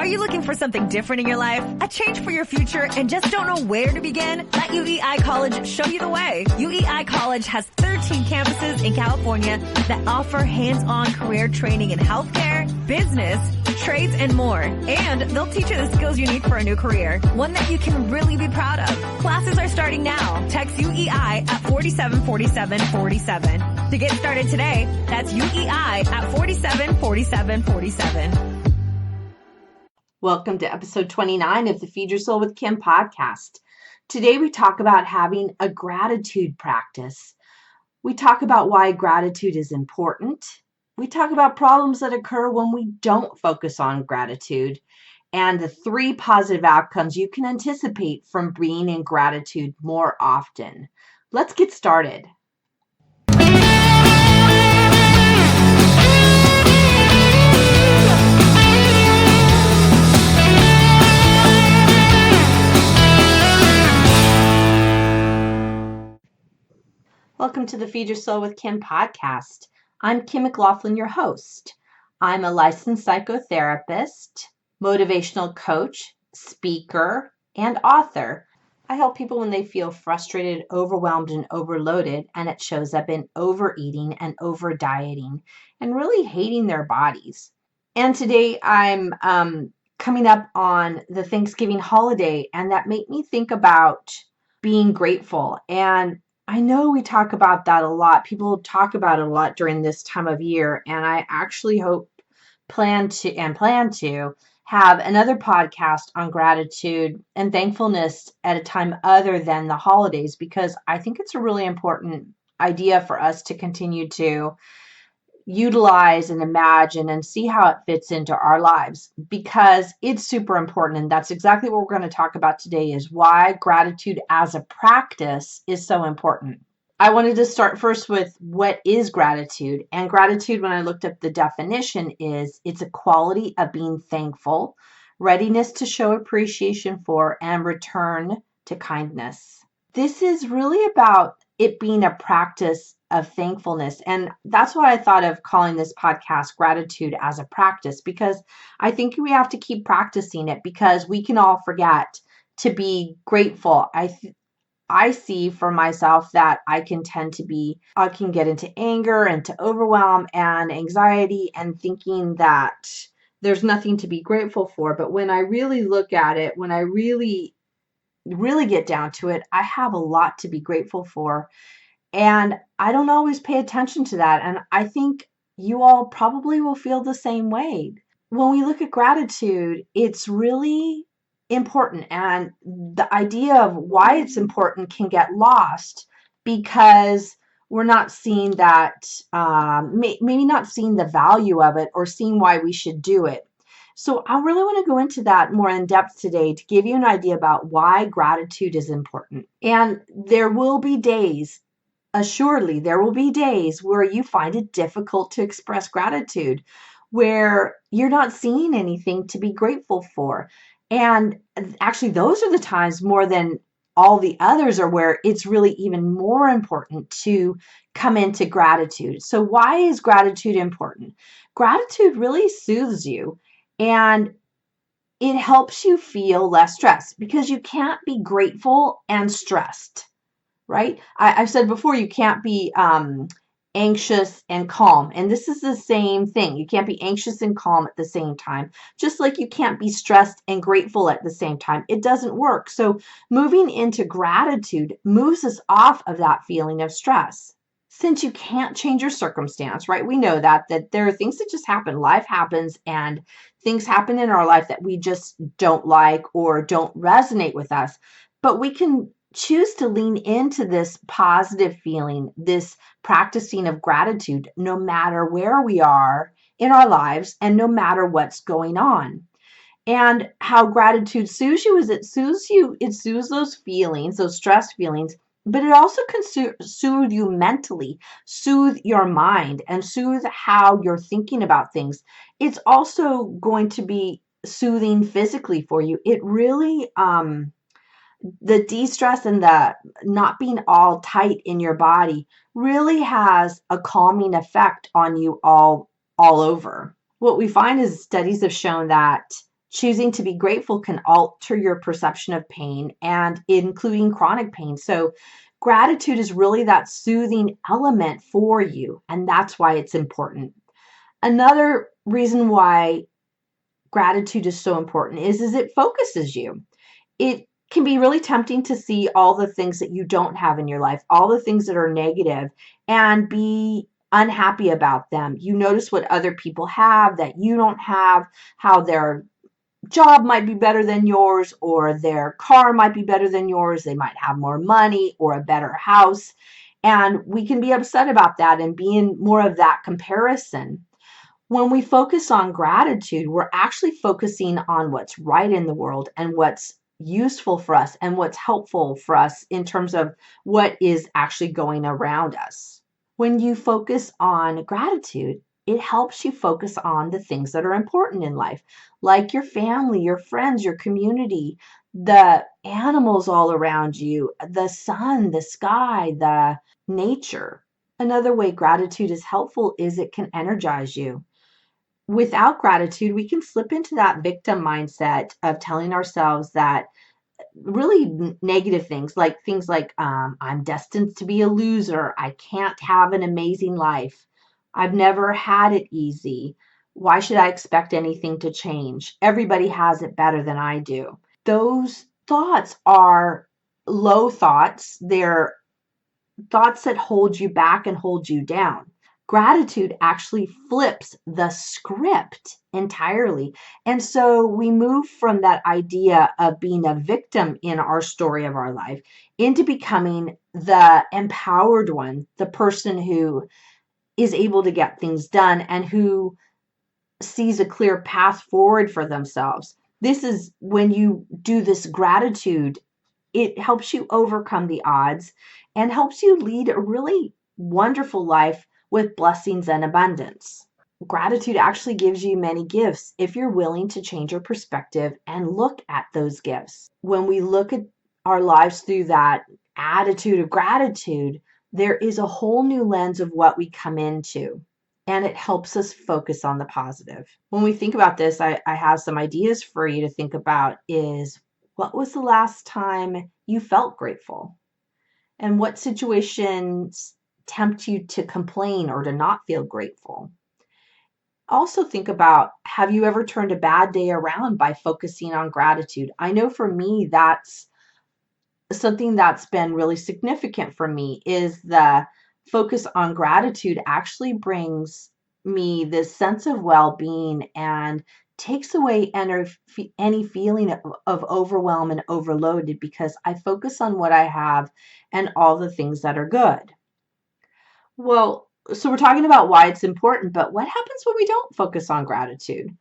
Are you looking for something different in your life? A change for your future and just don't know where to begin? Let UEI College show you the way. UEI College has 13 campuses in California that offer hands-on career training in healthcare, business, trades, and more. And they'll teach you the skills you need for a new career, one that you can really be proud of. Classes are starting now. Text UEI at 474747. To get started today, that's UEI at 474747. Welcome to episode 29 of the Feed Your Soul with Kim podcast. Today we talk about having a gratitude practice. We talk about why gratitude is important. We talk about problems that occur when we don't focus on gratitude and the 3 positive outcomes you can anticipate from being in gratitude more often. Let's get started. Welcome to the Feed Your Soul with Kim podcast. I'm Kim McLaughlin, your host. I'm a licensed psychotherapist, motivational coach, speaker, and author. I help people when they feel frustrated, overwhelmed, and overloaded, and it shows up in overeating and over-dieting and really hating their bodies. And today I'm coming up on the Thanksgiving holiday, and that made me think about being grateful. And I know we talk about that a lot. People talk about it a lot during this time of year, and I actually plan to have another podcast on gratitude and thankfulness at a time other than the holidays, because I think it's a really important idea for us to continue to utilize and imagine and see how it fits into our lives, because it's super important. And that's exactly what we're going to talk about today, is why gratitude as a practice is so important. I wanted to start first with what is gratitude. And gratitude, when I looked up the definition, is it's a quality of being thankful, readiness to show appreciation for, and return to kindness. This is really about it being a practice of thankfulness. And that's why I thought of calling this podcast Gratitude as a Practice, because I think we have to keep practicing it, because we can all forget to be grateful. I see for myself that I can get into anger and to overwhelm and anxiety and thinking that there's nothing to be grateful for. But when I really look at it, when I really get down to it, I have a lot to be grateful for. And I don't always pay attention to that. And I think you all probably will feel the same way. When we look at gratitude, it's really important. And the idea of why it's important can get lost because we're not seeing that, maybe not seeing the value of it or seeing why we should do it. So I really want to go into that more in depth today to give you an idea about why gratitude is important. And there will be days, assuredly, there will be days where you find it difficult to express gratitude, where you're not seeing anything to be grateful for. And actually, those are the times more than all the others are where it's really even more important to come into gratitude. So why is gratitude important? Gratitude really soothes you. And it helps you feel less stressed, because you can't be grateful and stressed, right? I've said before, you can't be anxious and calm. And this is the same thing. You can't be anxious and calm at the same time, just like you can't be stressed and grateful at the same time. It doesn't work. So moving into gratitude moves us off of that feeling of stress. Since you can't change your circumstance, right? We know that there are things that just happen. Life happens, and things happen in our life that we just don't like or don't resonate with us. But we can choose to lean into this positive feeling, this practicing of gratitude, no matter where we are in our lives and no matter what's going on. And how gratitude soothes you is it soothes those feelings, those stress feelings, but it also can soothe you mentally, soothe your mind, and soothe how you're thinking about things. It's also going to be soothing physically for you. It really, the de-stress and the not being all tight in your body really has a calming effect on you all over. What we find is studies have shown that Choosing to be grateful can alter your perception of pain, and including chronic pain. So gratitude is really that soothing element for you, and that's why it's important. Another reason why gratitude is so important is it focuses you. It can be really tempting to see all the things that you don't have in your life, all the things that are negative, and be unhappy about them. You notice what other people have that you don't have, how their job might be better than yours, or their car might be better than yours. They might have more money or a better house. And we can be upset about that and be in more of that comparison. When we focus on gratitude, we're actually focusing on what's right in the world and what's useful for us and what's helpful for us in terms of what is actually going around us. When you focus on gratitude, it helps you focus on the things that are important in life, like your family, your friends, your community, the animals all around you, the sun, the sky, the nature. Another way gratitude is helpful is it can energize you. Without gratitude, we can slip into that victim mindset of telling ourselves that really negative things like I'm destined to be a loser. I can't have an amazing life. I've never had it easy. Why should I expect anything to change? Everybody has it better than I do. Those thoughts are low thoughts. They're thoughts that hold you back and hold you down. Gratitude actually flips the script entirely. And so we move from that idea of being a victim in our story of our life into becoming the empowered one, the person who is able to get things done and who sees a clear path forward for themselves. This is when you do this gratitude, it helps you overcome the odds and helps you lead a really wonderful life with blessings and abundance. Gratitude actually gives you many gifts if you're willing to change your perspective and look at those gifts. When we look at our lives through that attitude of gratitude, there is a whole new lens of what we come into, and it helps us focus on the positive. When we think about this, I have some ideas for you to think about is, what was the last time you felt grateful? And what situations tempt you to complain or to not feel grateful? Also think about, have you ever turned a bad day around by focusing on gratitude? I know for me, that's something that's been really significant for me, is the focus on gratitude actually brings me this sense of well-being and takes away any feeling of overwhelm and overloaded, because I focus on what I have and all the things that are good. Well, so we're talking about why it's important, but what happens when we don't focus on gratitude?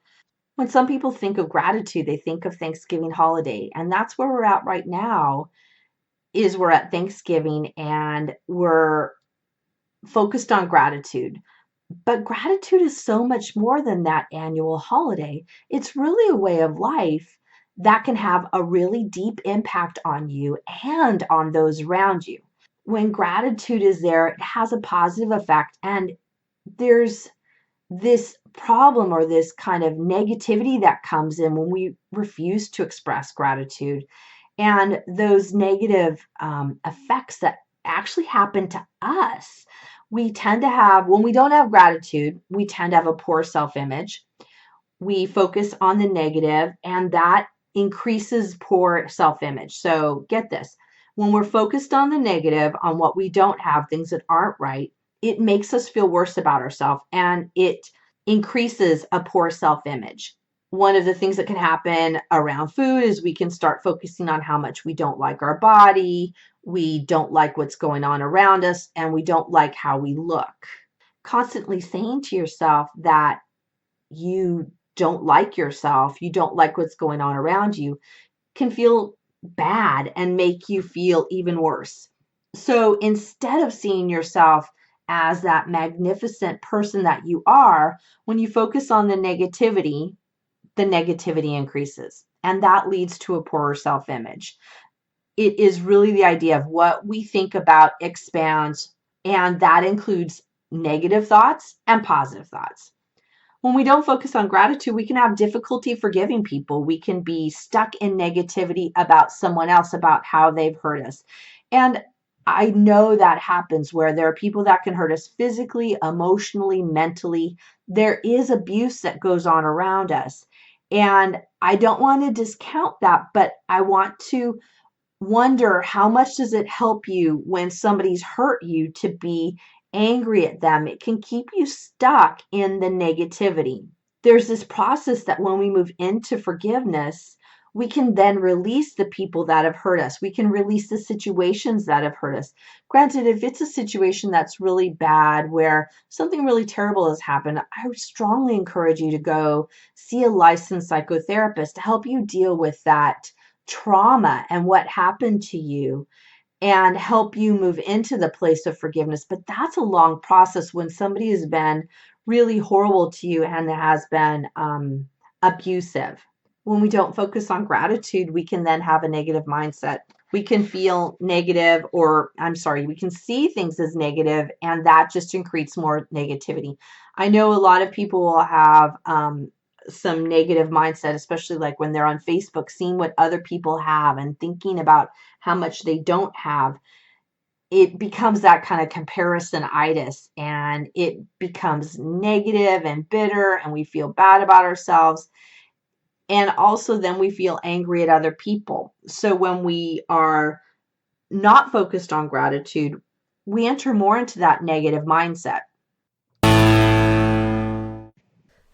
When some people think of gratitude, they think of Thanksgiving holiday, and that's where we're at right now. Is we're at Thanksgiving and we're focused on gratitude. But gratitude is so much more than that annual holiday. It's really a way of life that can have a really deep impact on you and on those around you. When gratitude is there, it has a positive effect, and there's this problem or this kind of negativity that comes in when we refuse to express gratitude. And those negative effects that actually happen to us. We tend to have, when we don't have gratitude, we tend to have a poor self-image. We focus on the negative, and that increases poor self-image. So get this, when we're focused on the negative, on what we don't have, things that aren't right, it makes us feel worse about ourselves, and it increases a poor self-image. One of the things that can happen around food is we can start focusing on how much we don't like our body, we don't like what's going on around us, and we don't like how we look. Constantly saying to yourself that you don't like yourself, you don't like what's going on around you, can feel bad and make you feel even worse. So instead of seeing yourself as that magnificent person that you are, when you focus on the negativity increases, and that leads to a poorer self-image. It is really the idea of what we think about expands, and that includes negative thoughts and positive thoughts. When we don't focus on gratitude, we can have difficulty forgiving people. We can be stuck in negativity about someone else, about how they've hurt us. And I know that happens where there are people that can hurt us physically, emotionally, mentally. There is abuse that goes on around us. And I don't want to discount that, but I want to wonder, how much does it help you when somebody's hurt you to be angry at them? It can keep you stuck in the negativity. There's this process that when we move into forgiveness, we can then release the people that have hurt us. We can release the situations that have hurt us. Granted, if it's a situation that's really bad, where something really terrible has happened, I would strongly encourage you to go see a licensed psychotherapist to help you deal with that trauma and what happened to you and help you move into the place of forgiveness. But that's a long process when somebody has been really horrible to you and has been abusive. When we don't focus on gratitude, we can then have a negative mindset. We can feel negative, we can see things as negative, and that just increases more negativity. I know a lot of people will have some negative mindset, especially like when they're on Facebook, seeing what other people have and thinking about how much they don't have. It becomes that kind of comparison-itis, and it becomes negative and bitter, and we feel bad about ourselves. And also then we feel angry at other people. So when we are not focused on gratitude, we enter more into that negative mindset.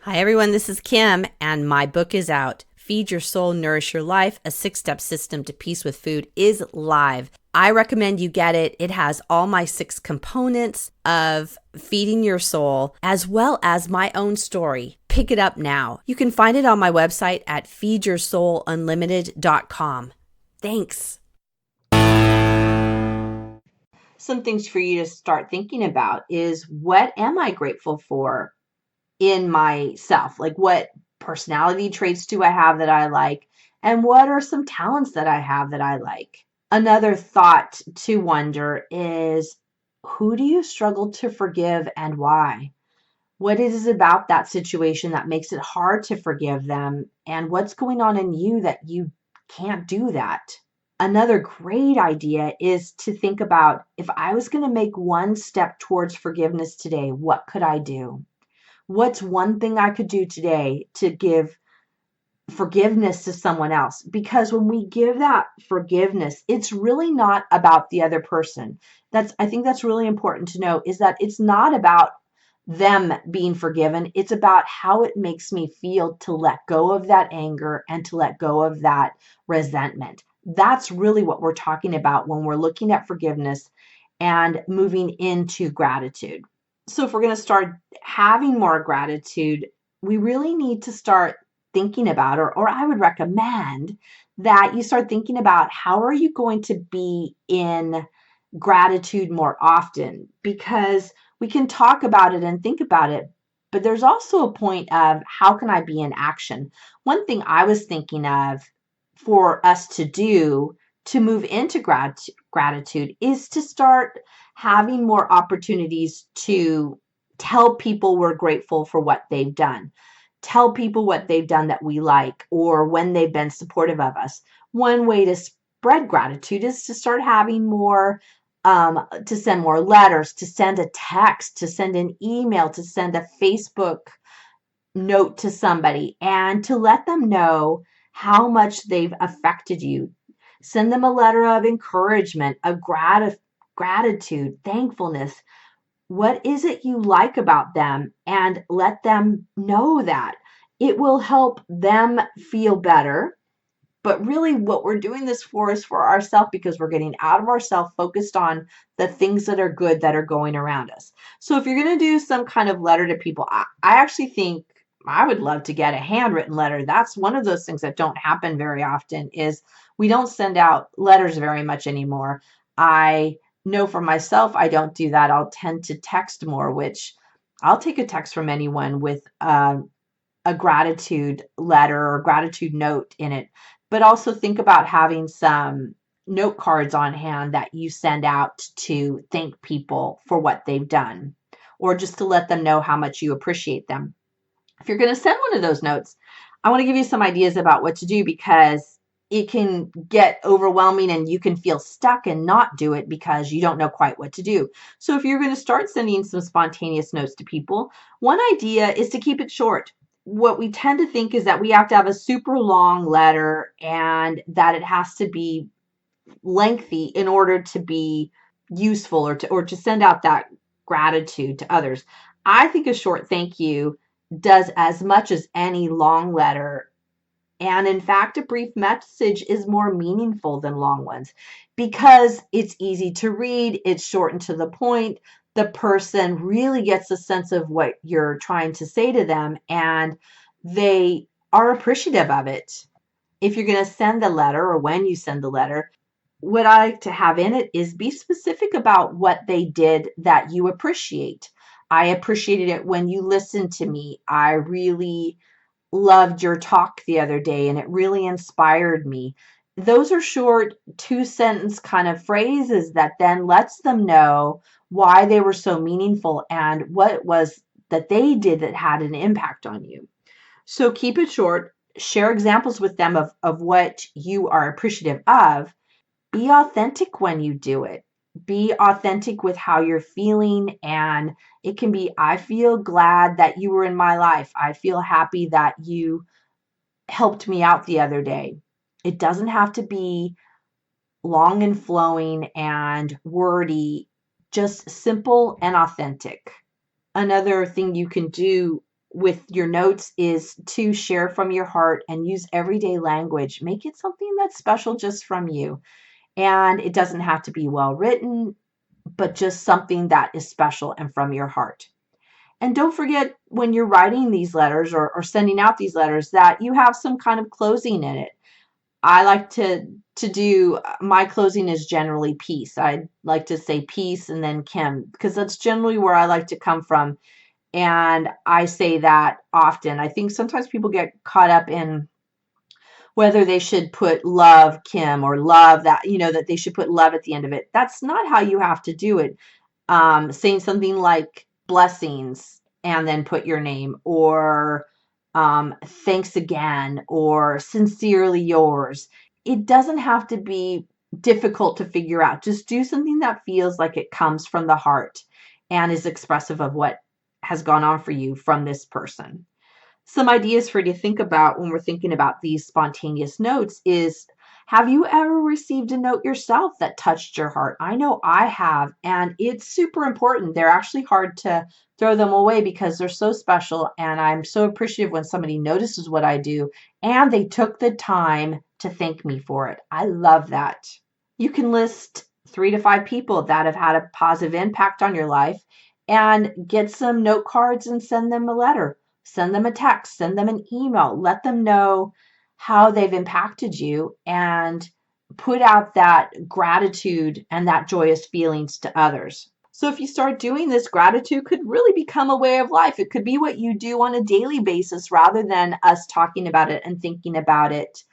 Hi, everyone. This is Kim, and my book is out. Feed Your Soul, Nourish Your Life, a 6-step system to peace with food is live. I recommend you get it. It has all my 6 components of feeding your soul, as well as my own story. Pick it up now. You can find it on my website at feedyoursoulunlimited.com. Thanks. Some things for you to start thinking about is, what am I grateful for in myself? Like, what personality traits do I have that I like? And what are some talents that I have that I like? Another thought to wonder is, who do you struggle to forgive and why? What is it about that situation that makes it hard to forgive them? And what's going on in you that you can't do that? Another great idea is to think about, if I was going to make one step towards forgiveness today, what could I do? What's one thing I could do today to give forgiveness to someone else? Because when we give that forgiveness, it's really not about the other person. I think that's really important to know, is that it's not about them being forgiven. It's about how it makes me feel to let go of that anger and to let go of that resentment. That's really what we're talking about when we're looking at forgiveness and moving into gratitude. So if we're going to start having more gratitude, we really need to start thinking about, or I would recommend that you start thinking about, how are you going to be in gratitude more often? Because we can talk about it and think about it, but there's also a point of, how can I be in action? One thing I was thinking of for us to do to move into gratitude is to start having more opportunities to tell people we're grateful for what they've done. Tell people what they've done that we like, or when they've been supportive of us. One way to spread gratitude is to start having more, to send more letters, to send a text, to send an email, to send a Facebook note to somebody, and to let them know how much they've affected you. Send them a letter of encouragement, of gratitude, thankfulness. What is it you like about them? And let them know that. It will help them feel better. But really, what we're doing this for is for ourselves, because we're getting out of ourselves, focused on the things that are good that are going around us. So if you're going to do some kind of letter to people, I actually think I would love to get a handwritten letter. That's one of those things that don't happen very often, is we don't send out letters very much anymore. I know for myself, I don't do that. I'll tend to text more, which I'll take a text from anyone with a gratitude letter or gratitude note in it. But also think about having some note cards on hand that you send out to thank people for what they've done, or just to let them know how much you appreciate them. If you're going to send one of those notes, I want to give you some ideas about what to do, because it can get overwhelming and you can feel stuck and not do it because you don't know quite what to do. So if you're going to start sending some spontaneous notes to people, one idea is to keep it short. What we tend to think is that we have to have a super long letter and that it has to be lengthy in order to be useful or to send out that gratitude to others. I think a short thank you does as much as any long letter. And in fact, a brief message is more meaningful than long ones because it's easy to read, it's short and to the point. The person really gets a sense of what you're trying to say to them, and they are appreciative of it. If you're going to send the letter, or when you send the letter, what I like to have in it is be specific about what they did that you appreciate. I appreciated it when you listened to me. I really loved your talk the other day and it really inspired me. Those are short 2-sentence kind of phrases that then lets them know why they were so meaningful and what it was that they did that had an impact on you. So keep it short, share examples with them of what you are appreciative of. Be authentic when you do it. Be authentic with how you're feeling. And it can be, I feel glad that you were in my life. I feel happy that you helped me out the other day. It doesn't have to be long and flowing and wordy, just simple and authentic. Another thing you can do with your notes is to share from your heart and use everyday language. Make it something that's special just from you. And it doesn't have to be well written, but just something that is special and from your heart. And don't forget, when you're writing these letters or sending out these letters, that you have some kind of closing in it. I like to do, my closing is generally peace. I like to say peace and then Kim, because that's generally where I like to come from. And I say that often. I think sometimes people get caught up in whether they should put love Kim or love that, that they should put love at the end of it. That's not how you have to do it. Saying something like blessings and then put your name, or thanks again, or sincerely yours. It doesn't have to be difficult to figure out. Just do something that feels like it comes from the heart and is expressive of what has gone on for you from this person. Some ideas for you to think about when we're thinking about these spontaneous notes is, have you ever received a note yourself that touched your heart? I know I have, and it's super important. They're actually hard to throw them away because they're so special, and I'm so appreciative when somebody notices what I do and they took the time to thank me for it. I love that. You can list 3 to 5 people that have had a positive impact on your life and get some note cards and send them a letter. Send them a text, send them an email, let them know how they've impacted you, and put out that gratitude and that joyous feelings to others. So if you start doing this, gratitude could really become a way of life. It could be what you do on a daily basis rather than us talking about it and thinking about it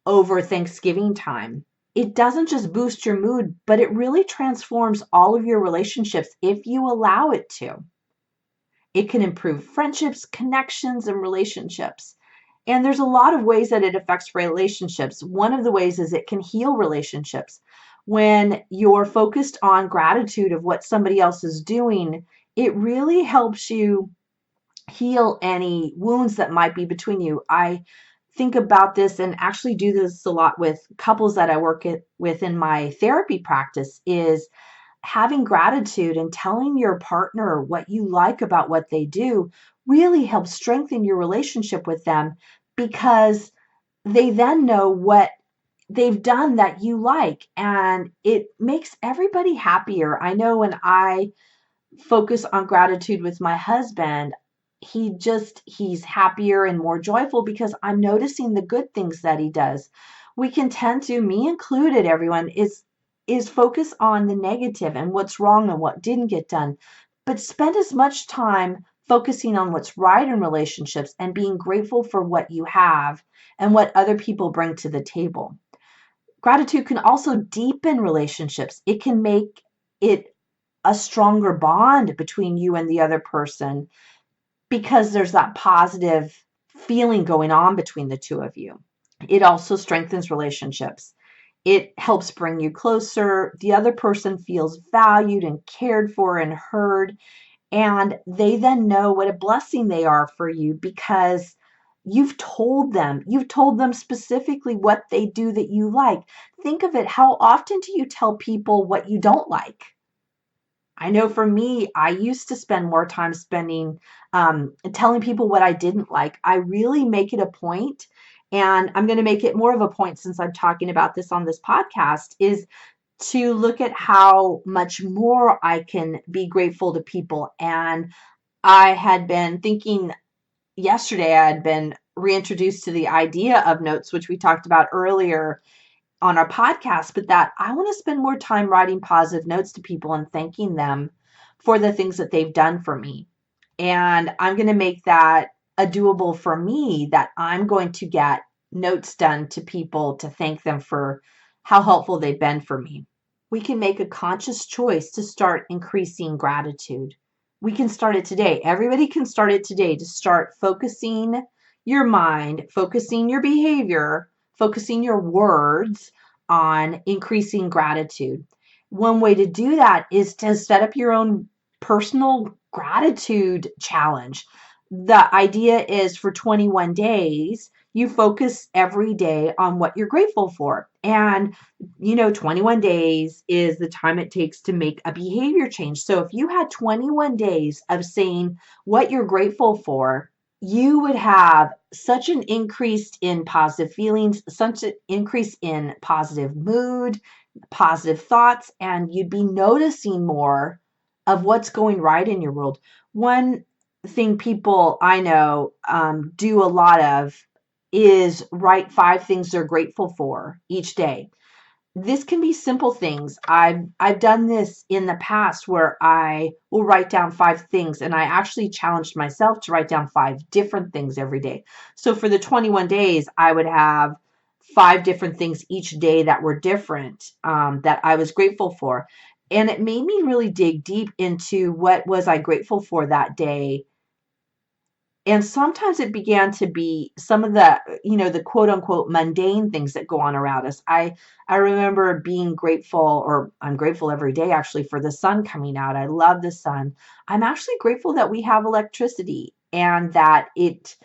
over Thanksgiving time. It doesn't just boost your mood, but it really transforms all of your relationships if you allow it to. It can improve friendships, connections, and relationships. And there's a lot of ways that it affects relationships. One of the ways is it can heal relationships. When you're focused on gratitude of what somebody else is doing, it really helps you heal any wounds that might be between you. I think about this and actually do this a lot with couples that I work with in my therapy practice, is having gratitude and telling your partner what you like about what they do really helps strengthen your relationship with them, because they then know what they've done that you like, and it makes everybody happier. I know when I focus on gratitude with my husband, he's happier and more joyful because I'm noticing the good things that he does. We can tend to, me included, everyone is focus on the negative and what's wrong and what didn't get done, but spend as much time focusing on what's right in relationships and being grateful for what you have and what other people bring to the table. Gratitude can also deepen relationships. It can make it a stronger bond between you and the other person. because there's that positive feeling going on between the two of you. It also strengthens relationships. It helps bring you closer. The other person feels valued and cared for and heard. And they then know what a blessing they are for you because you've told them specifically what they do that you like. Think of it. How often do you tell people what you don't like? I know for me, I used to spend more time telling people what I didn't like. I really make it a point, and I'm going to make it more of a point since I'm talking about this on this podcast, is to look at how much more I can be grateful to people. And I had been thinking yesterday, I had been reintroduced to the idea of notes, which we talked about earlier on our podcast, but that I want to spend more time writing positive notes to people and thanking them for the things that they've done for me. And I'm going to make that a doable for me, that I'm going to get notes done to people to thank them for how helpful they've been for me. We can make a conscious choice to start increasing gratitude. We can start it today. Everybody can start it today, to start focusing your mind, focusing your behavior, focusing your words on increasing gratitude. One way to do that is to set up your own personal gratitude challenge. The idea is for 21 days, you focus every day on what you're grateful for. And 21 days is the time it takes to make a behavior change. So if you had 21 days of saying what you're grateful for, you would have such an increase in positive feelings, such an increase in positive mood, positive thoughts, and you'd be noticing more of what's going right in your world. One thing people I know do a lot of is write 5 things they're grateful for each day. This can be simple things. I've done this in the past where I will write down 5 things, and I actually challenged myself to write down 5 different things every day. So for the 21 days, I would have 5 different things each day that were different, that I was grateful for. And it made me really dig deep into what was I grateful for that day. And sometimes it began to be some of the quote unquote mundane things that go on around us. I remember being grateful, or I'm grateful every day actually, for the sun coming out. I love the sun. I'm actually grateful that we have electricity and that it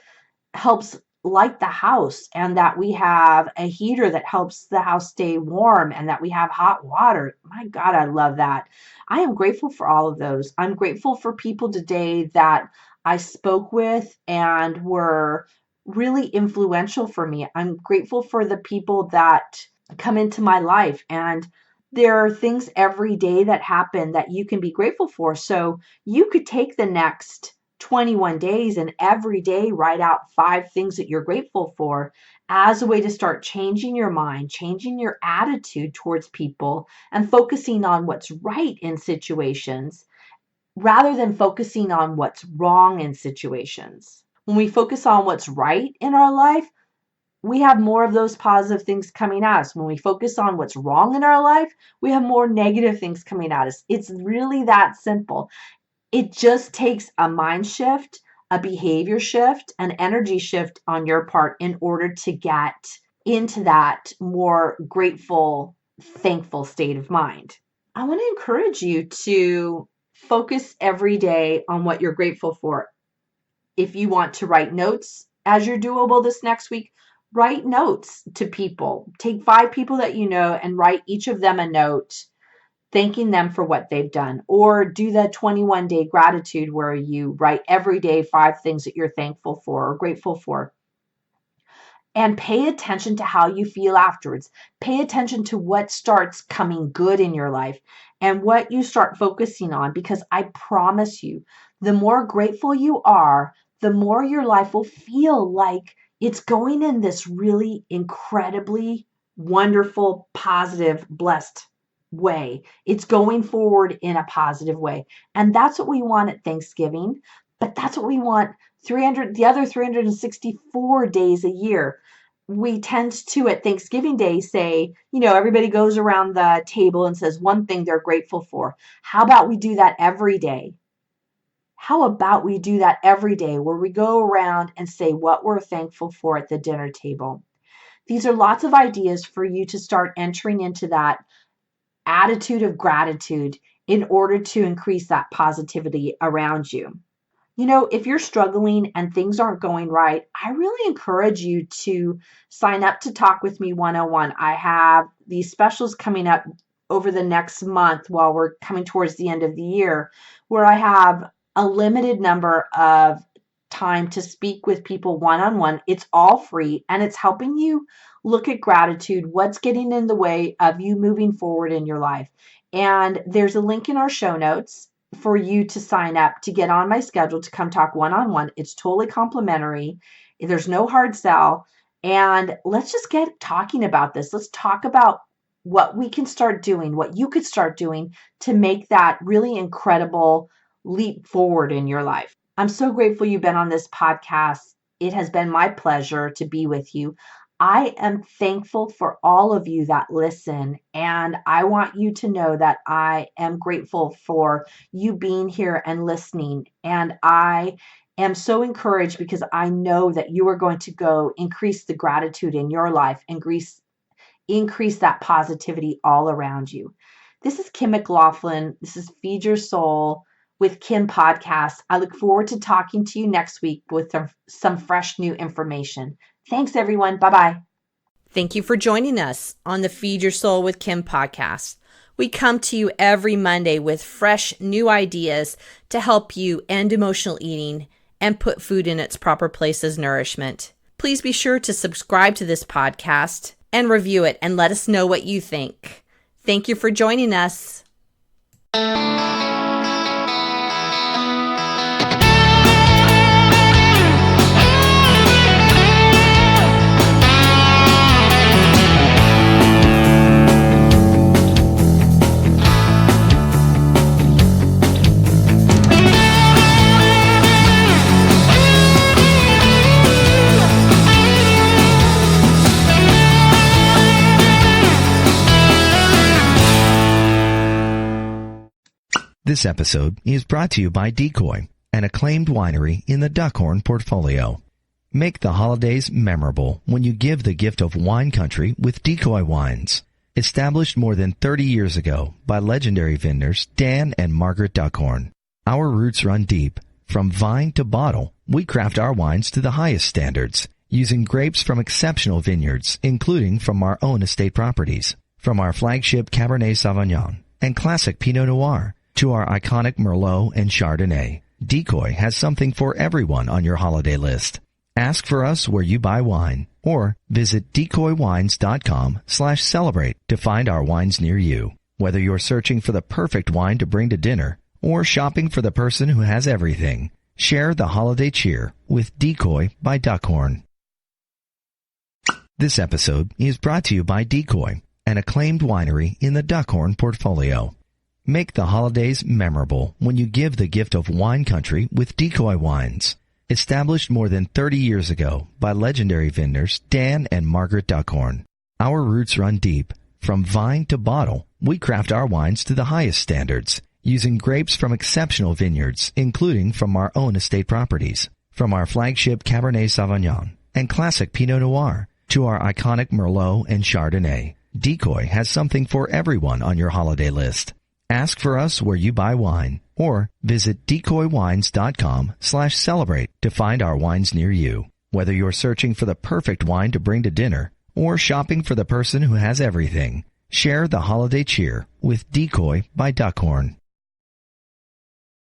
helps light the house, and that we have a heater that helps the house stay warm, and that we have hot water. My God, I love that. I am grateful for all of those. I'm grateful for people today that I spoke with and were really influential for me. I'm grateful for the people that come into my life, and there are things every day that happen that you can be grateful for. So you could take the next 21 days and every day write out 5 things that you're grateful for as a way to start changing your mind, changing your attitude towards people, and focusing on what's right in situations rather than focusing on what's wrong in situations. When we focus on what's right in our life, we have more of those positive things coming at us. When we focus on what's wrong in our life, we have more negative things coming at us. It's really that simple. It just takes a mind shift, a behavior shift, an energy shift on your part in order to get into that more grateful, thankful state of mind. I want to encourage you to focus every day on what you're grateful for. If you want to write notes as you're doable this next week, write notes to people. Take 5 people that you know and write each of them a note thanking them for what they've done. Or do the 21-day gratitude where you write every day 5 things that you're thankful for or grateful for. And pay attention to how you feel afterwards. Pay attention to what starts coming good in your life and what you start focusing on, because I promise you, the more grateful you are, the more your life will feel like it's going in this really incredibly wonderful, positive, blessed way. It's going forward in a positive way. And that's what we want at Thanksgiving, but that's what we want the other 364 days a year. We tend to, at Thanksgiving Day, say, everybody goes around the table and says one thing they're grateful for. How about we do that every day? How about we do that every day, where we go around and say what we're thankful for at the dinner table? These are lots of ideas for you to start entering into that attitude of gratitude in order to increase that positivity around you. You know, if you're struggling and things aren't going right, I really encourage you to sign up to talk with me one-on-one. I have these specials coming up over the next month while we're coming towards the end of the year, where I have a limited number of time to speak with people one-on-one. It's all free, and it's helping you look at gratitude, what's getting in the way of you moving forward in your life. And there's a link in our show notes for you to sign up to get on my schedule to come talk one-on-one. It's totally complimentary. There's no hard sell. And let's just get talking about this. Let's talk about what we can start doing, what you could start doing to make that really incredible leap forward in your life. I'm so grateful you've been on this podcast. It has been my pleasure to be with you. I am thankful for all of you that listen, and I want you to know that I am grateful for you being here and listening. And I am so encouraged because I know that you are going to go increase the gratitude in your life and increase that positivity all around you. This is Kim McLaughlin. This is Feed Your Soul with Kim podcast. I look forward to talking to you next week with some fresh new information. Thanks, everyone. Bye-bye. Thank you for joining us on the Feed Your Soul with Kim podcast. We come to you every Monday with fresh new ideas to help you end emotional eating and put food in its proper place as nourishment. Please be sure to subscribe to this podcast and review it and let us know what you think. Thank you for joining us. This episode is brought to you by Decoy, an acclaimed winery in the Duckhorn portfolio. Make the holidays memorable when you give the gift of wine country with Decoy wines. Established more than 30 years ago by legendary vintners Dan and Margaret Duckhorn. Our roots run deep. From vine to bottle, we craft our wines to the highest standards, using grapes from exceptional vineyards, including from our own estate properties. From our flagship Cabernet Sauvignon and classic Pinot Noir, to our iconic Merlot and Chardonnay, Decoy has something for everyone on your holiday list. Ask for us where you buy wine, or visit decoywines.com/celebrate to find our wines near you. Whether you're searching for the perfect wine to bring to dinner or shopping for the person who has everything, share the holiday cheer with Decoy by Duckhorn. This episode is brought to you by Decoy, an acclaimed winery in the Duckhorn portfolio. Make the holidays memorable when you give the gift of wine country with Decoy wines. Established more than 30 years ago by legendary vintners Dan and Margaret Duckhorn. Our roots run deep. From vine to bottle, we craft our wines to the highest standards, using grapes from exceptional vineyards, including from our own estate properties. From our flagship Cabernet Sauvignon and classic Pinot Noir to our iconic Merlot and Chardonnay, Decoy has something for everyone on your holiday list. Ask for us where you buy wine, or visit decoywines.com/celebrate to find our wines near you. Whether you're searching for the perfect wine to bring to dinner or shopping for the person who has everything, share the holiday cheer with Decoy by Duckhorn.